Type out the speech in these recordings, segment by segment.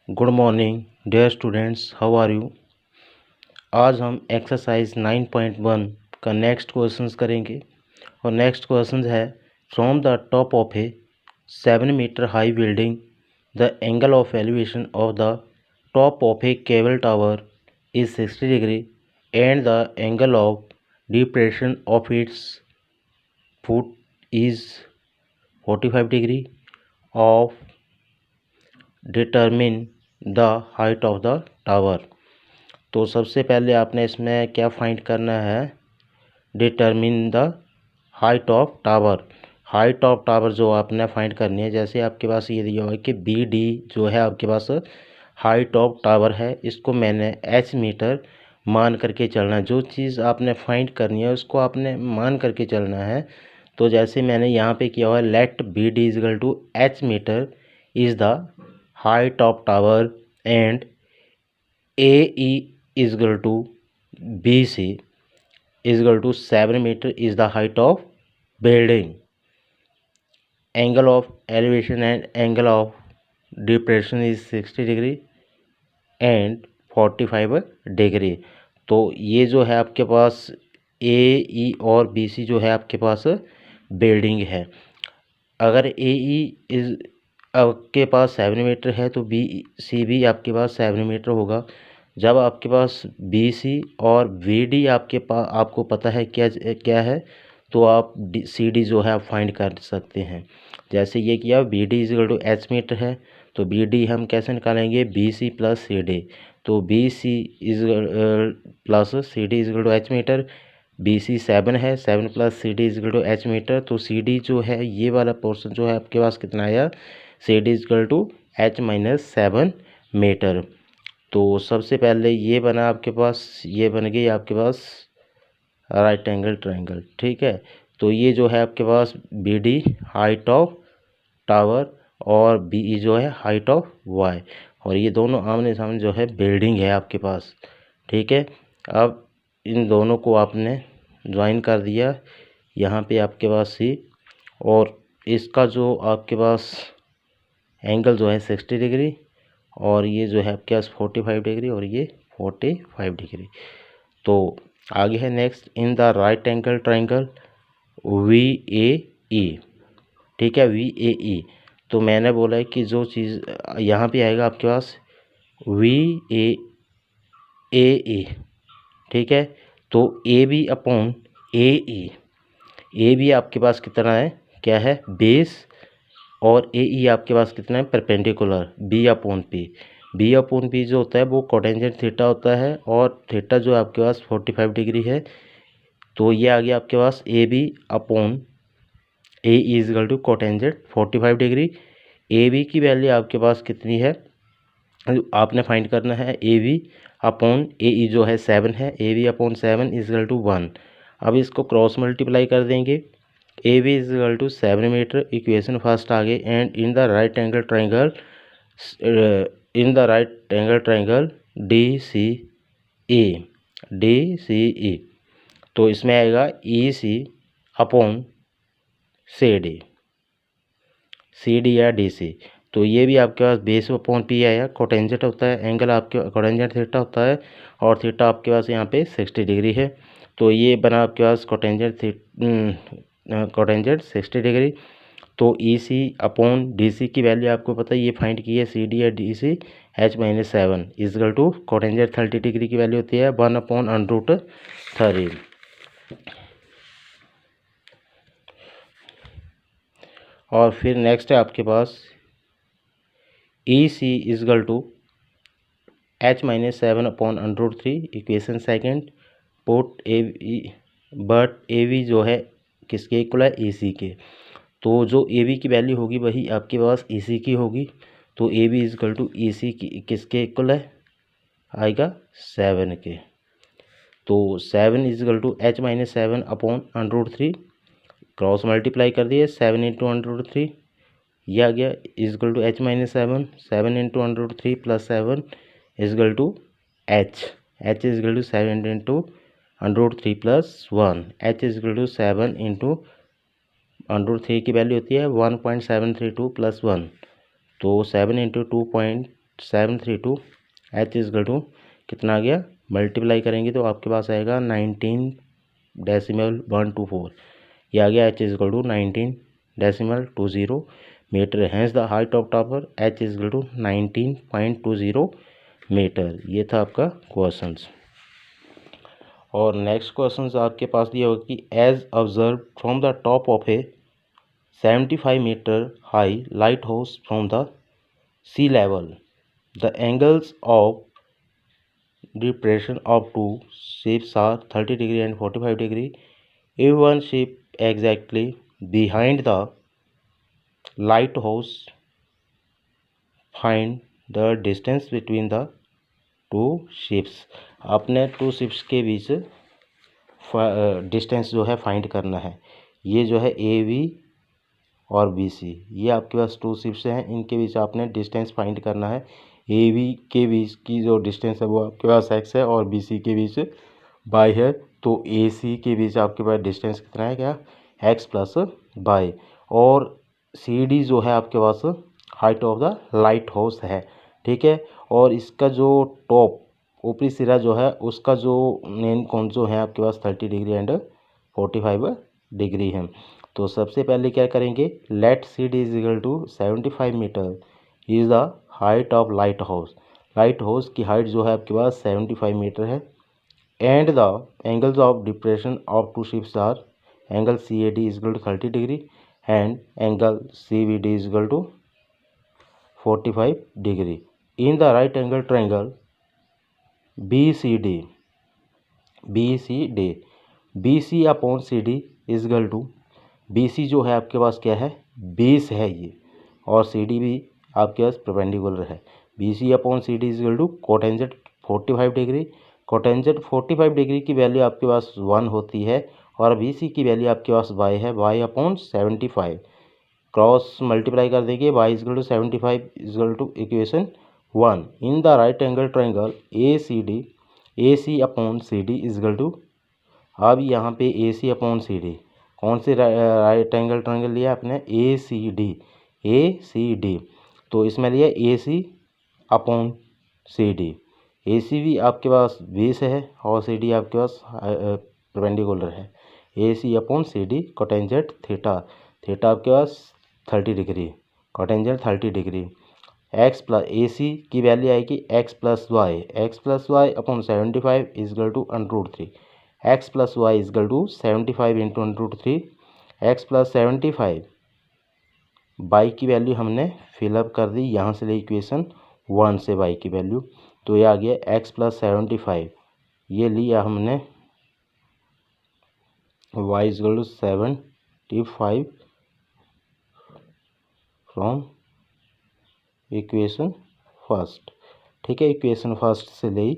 Good morning dear students, how are you. आज हम exercise 9.1 का नेक्स्ट क्वेश्चंस करेंगे और नेक्स्ट क्वेश्चन है from the top of a 7 metre high building the angle of elevation of the top of a cable tower is 60 degree and the angle of depression of its foot is 45 degree of determine the height of the tower. तो सबसे पहले आपने इसमें क्या find करना है, determine the height of tower. Height of tower जो आपने फाइंड करनी है, जैसे आपके पास ये दिया हुआ है कि बी डी जो है आपके पास हाइट ऑफ टावर है, इसको मैंने एच मीटर मान करके चलना है। जो चीज़ आपने फाइंड करनी है उसको आपने मान करके चलना है। तो जैसे मैंने यहाँ पे किया हुआ है, let B D is equal to H metre is the height of tower and A E is equal to B C is equal to 7 metre is the height of building. Angle of elevation and angle of depression is 60 degree and 45 degree. तो ये जो है आपके पास ए ई और B C जो है आपके पास बिल्डिंग है। अगर ए ई इज आपके पास 7 मीटर है तो बी सी भी आपके पास 7 मीटर होगा। जब आपके पास बी सी और वी डी आपको पता है क्या क्या है, तो आप सी डी जो है आप फाइंड कर सकते हैं। जैसे ये किया, B D equal to H metre है तो बी डी हम कैसे निकालेंगे, B C plus C D. तो B C is plus C D equal to H metre. B C 7 है, 7 plus C D equal to H metre. तो C D जो है ये वाला पोर्शन जो है आपके पास कितना आया, C D equal to H minus 7 metre. तो सबसे पहले ये बना आपके पास, ये बन गई आपके पास राइट एंगल ट्रायंगल, ठीक है। तो ये जो है आपके पास B D height of tower और बी ई जो है हाइट ऑफ वाई, और ये दोनों आमने सामने जो है बिल्डिंग है आपके पास, ठीक है। अब इन दोनों को आपने ज्वाइन कर दिया, यहाँ पे आपके पास सी, और इसका जो आपके पास एंगल जो है 60 डिग्री और ये जो है आपके पास 45 डिग्री और ये 45 डिग्री। तो आगे है next, in the right angle triangle V A E, ठीक है, वी ए ई। तो मैंने बोला है कि जो चीज़ यहाँ पे आएगा आपके पास वी ए ई, ठीक है। तो A B upon A B आपके पास कितना है, क्या है, बेस, और ए ई आपके पास कितना है, perpendicular, B upon P. B upon P जो होता है वो कोटेंजेंट थीटा होता है, और थीटा जो आपके पास 45 डिग्री है। तो ये आ गया आपके पास A B upon A equal to cotangent 45 degree. A B की वैल्यू आपके पास कितनी है, आपने फाइंड करना है ए बी अपॉन ए ई जो है 7 है, A B upon 7 is equal to 1। अब इसको क्रॉस मल्टीप्लाई कर देंगे, A B is equal to 7 metre, equation first आ गई, and in the right angle triangle D C E, तो इसमें आएगा E C upon C D या डी सी। तो ये भी आपके पास बेस अपॉन पी आया, कोटेंजेंट होता है, एंगल आपके कोटेंजेंट थीटा होता है, और थीटा आपके पास यहाँ पे 60 डिग्री है। तो ये बना आपके पास कोटेंजेंट 60 डिग्री। तो ई सी अपॉन डी सी की वैल्यू आपको पता है, ये फाइंड की है, सी डी या D C H minus 7 is equal to cotangent 30 degree की वैल्यू होती है 1 अपॉन √3। और फिर नेक्स्ट है आपके पास E C is equal to H minus 7 upon √3, equation second, put A V, but A V जो है किसके इक्वल है, ए सी के। तो जो ए बी की वैल्यू होगी वही आपके पास ए सी की होगी। तो A B is equal to A C की किसके इक्वल है, आएगा 7 के। तो 7 is equal to H minus 7 upon √3, cross multiply कर दिए, 7 इंटू √3, ये आ गया is equal to H minus 7 into √3 plus 7 is equal to H is equal to 7 into √3 plus 1, H is equal to 7 into √3 की वैल्यू होती है 1.732 प्लस 1, तो 7 इंटू 2.7 732 h इजकल टू कितना आ गया, मल्टीप्लाई करेंगे तो आपके पास आएगा 19.124, ये आ गया h is equal to 19.20 metre. Hence the height of tower h is equal to 19.20 metre. ये था आपका क्वेश्चंस। और नेक्स्ट क्वेश्चन आपके पास दिया होगा कि as observe from the top of a 75 metre high light house from the sea level the angles of depression of two ships are 30 degree and 45 degree. If one ship exactly behind the lighthouse, find the distance between the two ships. अपने to ships के बीच distance जो है find करना है। ये जो है A V और बी सी, ये आपके पास टू शिप्स हैं, इनके बीच आपने डिस्टेंस फाइंड करना है। ए वी के बीच की जो डिस्टेंस है वो आपके पास एक्स है और बी सी के बीच बाई है, तो ए सी के बीच आपके पास डिस्टेंस कितना है, क्या, एक्स प्लस बाई। और सी डी जो है आपके पास height of the lighthouse है, ठीक है। और इसका जो टॉप ऊपरी सिरा जो है उसका जो मेन कोण जो है आपके पास 30 डिग्री एंड 45 डिग्री है। तो सबसे पहले क्या करेंगे, let C D is equal to 75 metre is the height of light house. Light house की हाइट जो है आपके पास 75 मीटर है। And the angles of depression of two ships are angle C A D is equal to 30 degree and angle C B D is equal to 45 degree. In the right angle triangle B C D B C upon C D is equal to, B C जो है आपके पास क्या है, base है ये, और सी D भी आपके पास परपेंडिकुलर है। B C upon C D is equal to cotangent 45 degree. Cotangent 45 degree की वैल्यू आपके पास 1 होती है और बी सी की वैल्यू आपके पास y है, y अपॉन 75। क्रॉस मल्टीप्लाई कर देंगे, y is equal to 75 is equal to equation 1। In the right angle triangle A C upon C D is equal to, अब यहाँ पे ए सी अपॉन सी डी कौन से राइट एंगल ट्रायंगल लिया आपने, ए सी डी, तो इसमें लिया ए सी अपॉन सी डी। ए सी भी आपके पास बेस है और सी डी आपके पास परपेंडिकुलर है। A C upon C D cotangent theta आपके पास 30 degree, cotangent 30 degree. X plus A C की वैल्यू आएगी X plus Y upon 75 is equal to √3। X plus Y is equal to 75 into √3। X plus 75 Y की value हमने fill up कर दी, यहाँ से ले इक्वेशन 1 से बाई की वैल्यू, तो ये आ गया एक्स प्लस 75, ये लिया हमने Y is equal to 75 from equation first, ठीक है। इक्वेशन फर्स्ट से ले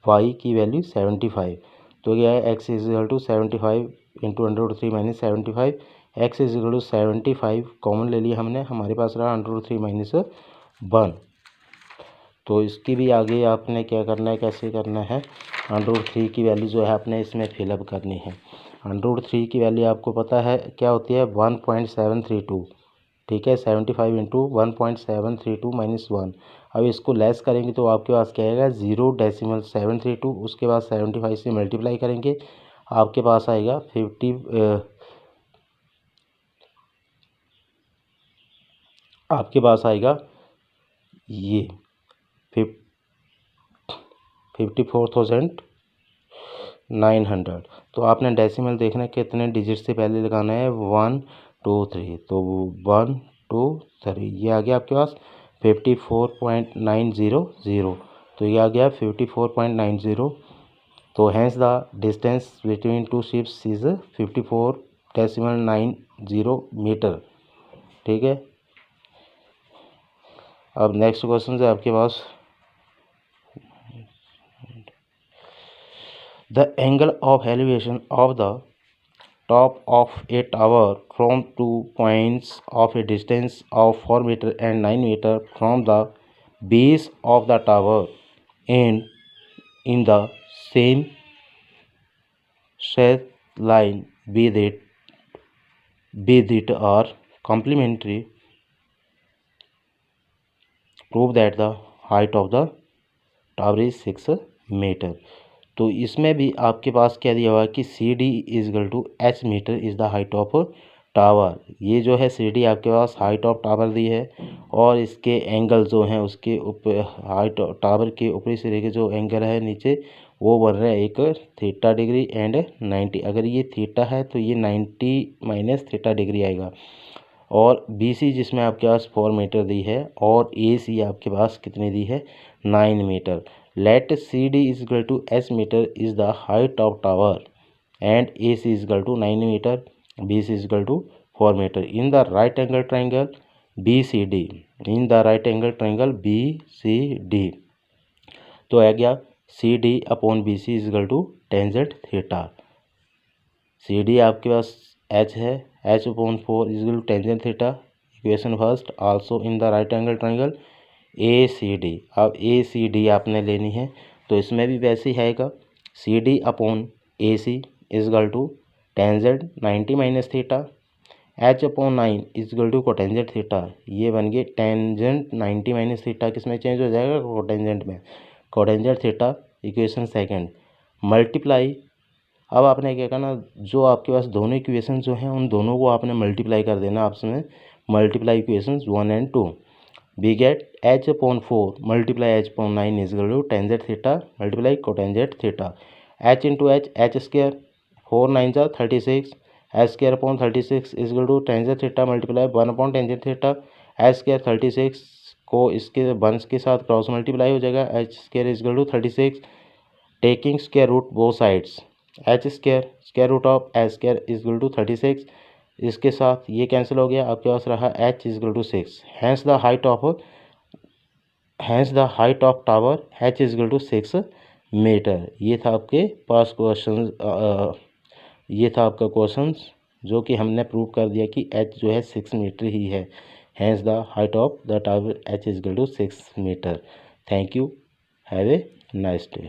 वाई की वैल्यू 75, तो क्या है X is equal to 75 into √3 minus 75। X is equal to 75 common ले लिया हमने, हमारे पास रहा √3 माइनस 1। तो इसकी भी आगे आपने क्या करना है, कैसे करना है, √3 की वैल्यू जो है आपने इसमें फिलअप करनी है। √3 की वैल्यू आपको पता है क्या होती है, 1.732, ठीक है। 75 इंटू 1.732 माइनस 1। अब इसको लेस करेंगे तो आपके पास क्या आएगा, 0.732, उसके बाद 75 से मल्टीप्लाई करेंगे, आपके पास आएगा 50, आपके पास आएगा ये 54,900। तो आपने डेसिमल देखना है कितने डिजिट से पहले लगाना है, 1 2 3, तो 1 2 3, ये आ गया आपके पास 54.900, तो ये आ गया 54.90। तो hence the distance between two ships is 54.90 metre, ठीक है। अब नेक्स्ट क्वेश्चन है आपके पास, the angle of elevation of the top of a tower from 2 points of a distance of 4 meter and 9 meter from the base of the tower and in the same straight line with it are complementary. Prove that the height of the tower is 6 metre. तो इसमें भी आपके पास क्या दिया हुआ है कि C D is equal to H metre is the height of tower. ये जो है सी डी आपके पास हाइट ऑफ टावर दी है, और इसके एंगल जो हैं उसके हाइट टावर के ऊपरी सिरे के जो एंगल है नीचे वो बन रहा है एक थीटा डिग्री एंड 90। अगर ये थीटा है तो ये 90 माइनस थीटा डिग्री आएगा। और बी सी जिसमें आपके पास 4 मीटर दी है, और ए सी आपके पास कितनी दी है 9 metre. Let C D is equal to H metre is the height of tower and A C is equal to 9 metre, B C is equal to 4 metre in the right angle triangle B C D. In the right angle triangle B C D तो आ गया C D upon B C is equal to tangent theta. C D आपके पास H है, H upon 4 is equal to tangent theta. Equation first also in the right angle triangle A C D. अब A C D आपने लेनी है तो इसमें भी वैसे ही आएगा C D upon A C is equal to tangent 90 minus theta, H upon 9 is equal to cotangent theta. ये बन गए टेंजेंट 90 माइनस थीटा किस में चेंज हो जाएगा कोटेंजेंट में, cotangent theta. Equation second multiply. अब आपने क्या करना, जो आपके पास दोनों इक्वेशन जो हैं उन दोनों को आपने मल्टीप्लाई कर देना आपस में। Multiply equation 1 and 2। We get H upon 4 multiply H upon 9 is equal to tangent theta multiply cotangent theta. H into H square 4 9 जा 36, H square upon 36 is equal to tangent theta multiply 1 upon tangent theta. H square 36 को इसके 1 के साथ cross multiply हो जाएगा, H square is equal to 36 taking square root both sides. H square square root of H square is equal to 36, इसके साथ ये cancel हो गया, आपके पास रहा H is equal to 6। Hence the height of tower H is equal to 6 metre. ये था आपके पास क्वेश्चन, ये था आपका क्वेश्चन जो कि हमने प्रूव कर दिया कि एच जो है 6 मीटर ही है। Hence the height of the tower H is equal to 6 metre. Thank you, have a nice day.